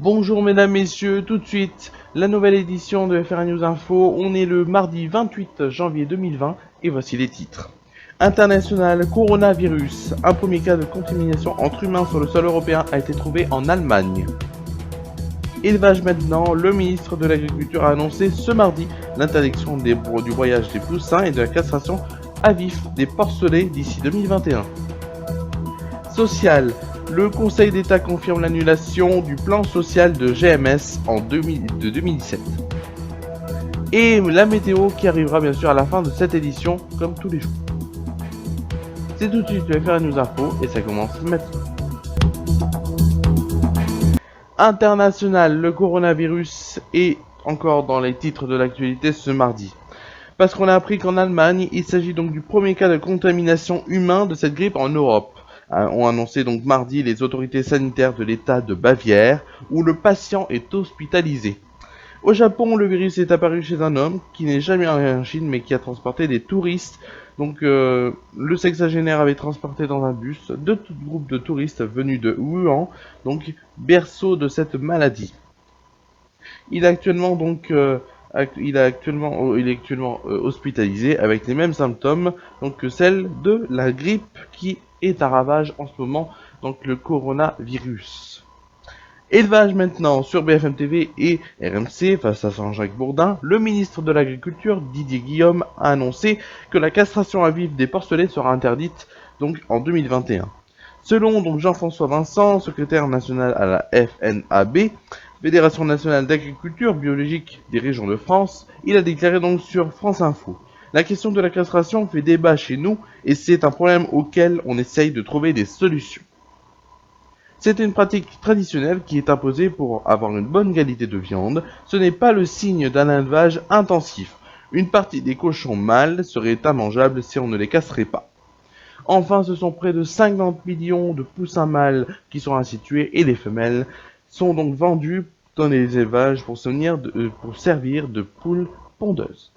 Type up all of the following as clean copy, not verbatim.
Bonjour mesdames, messieurs, tout de suite, la nouvelle édition de FR News Info. On est le mardi 28 janvier 2020 et voici les titres. International, coronavirus. Un premier cas de contamination entre humains sur le sol européen a été trouvé en Allemagne. Élevage maintenant, le ministre de l'Agriculture a annoncé ce mardi l'interdiction du broyage des poussins et de la castration à vif des porcelets d'ici 2021. Social, le Conseil d'État confirme l'annulation du plan social de GMS de 2017. Et la météo qui arrivera bien sûr à la fin de cette édition, comme tous les jours. C'est tout de suite le FR News Info et ça commence maintenant. International, le coronavirus est encore dans les titres de l'actualité ce mardi. Parce qu'on a appris qu'en Allemagne, il s'agit donc du premier cas de contamination humain de cette grippe en Europe. Ont annoncé donc mardi les autorités sanitaires de l'État de Bavière, où le patient est hospitalisé. Au Japon, le virus est apparu chez un homme qui n'est jamais arrivé en Chine, mais qui a transporté des touristes. Donc, le sexagénaire avait transporté dans un bus deux groupes de touristes venus de Wuhan, donc berceau de cette maladie. Il est actuellement hospitalisé avec les mêmes symptômes donc que celle de la grippe qui est à ravage en ce moment, donc le coronavirus. Élevage maintenant sur BFM TV et RMC face à Jean-Jacques Bourdin, le ministre de l'Agriculture Didier Guillaume a annoncé que la castration à vif des porcelets sera interdite donc en 2021. Selon donc Jean-François Vincent, secrétaire national à la FNAB, Fédération nationale d'agriculture biologique des régions de France, il a déclaré donc sur France Info. La question de la castration fait débat chez nous et c'est un problème auquel on essaye de trouver des solutions. C'est une pratique traditionnelle qui est imposée pour avoir une bonne qualité de viande. Ce n'est pas le signe d'un élevage intensif. Une partie des cochons mâles serait immangeable si on ne les casserait pas. Enfin, ce sont près de 50 millions de poussins mâles qui sont ainsi tués et les femelles sont donc vendus dans les élevages pour servir de poules pondeuses.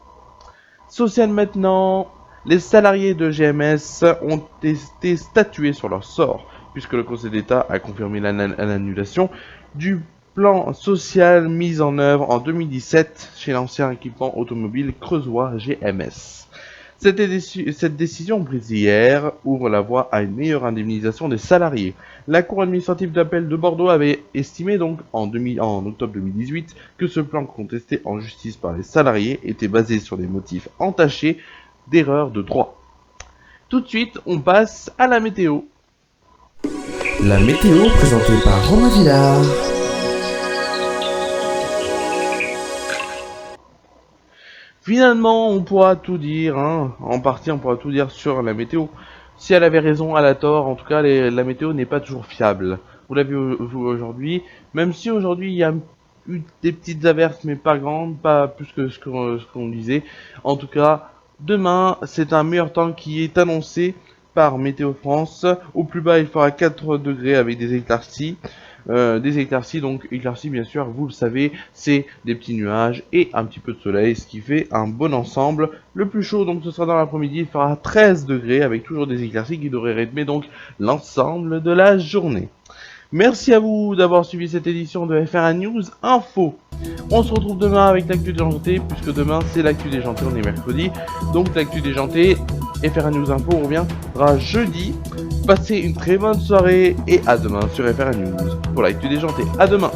Social maintenant, les salariés de GMS ont été statués sur leur sort, puisque le Conseil d'État a confirmé l'annulation du plan social mis en œuvre en 2017 chez l'ancien équipement automobile creusois GMS. Cette décision prise hier ouvre la voie à une meilleure indemnisation des salariés. La Cour administrative d'appel de Bordeaux avait estimé donc en octobre 2018 que ce plan contesté en justice par les salariés était basé sur des motifs entachés d'erreurs de droit. Tout de suite, on passe à la météo. La météo présentée par Romain Villard. Finalement, on pourra tout dire, en partie on pourra tout dire sur la météo. Si elle avait raison, elle a tort, en tout cas la météo n'est pas toujours fiable. Vous l'avez vu aujourd'hui, même si aujourd'hui il y a eu des petites averses, mais pas grandes, pas plus que ce qu'on disait. En tout cas, demain, c'est un meilleur temps qui est annoncé par Météo France. Au plus bas, il fera 4 degrés avec des éclaircies. Donc éclaircies bien sûr, vous le savez, c'est des petits nuages et un petit peu de soleil, ce qui fait un bon ensemble. Le plus chaud donc ce sera dans l'après-midi, il fera 13 degrés avec toujours des éclaircies qui devraient rythmer donc l'ensemble de la journée. Merci à vous d'avoir suivi cette édition de FR News Info. On se retrouve demain avec l'actu déjanté, puisque demain c'est l'actu déjanté, on est mercredi. Donc l'actu déjanté, FR News Info reviendra jeudi. Passez une très bonne soirée et à demain sur FR News pour l'actu déjanté. À demain.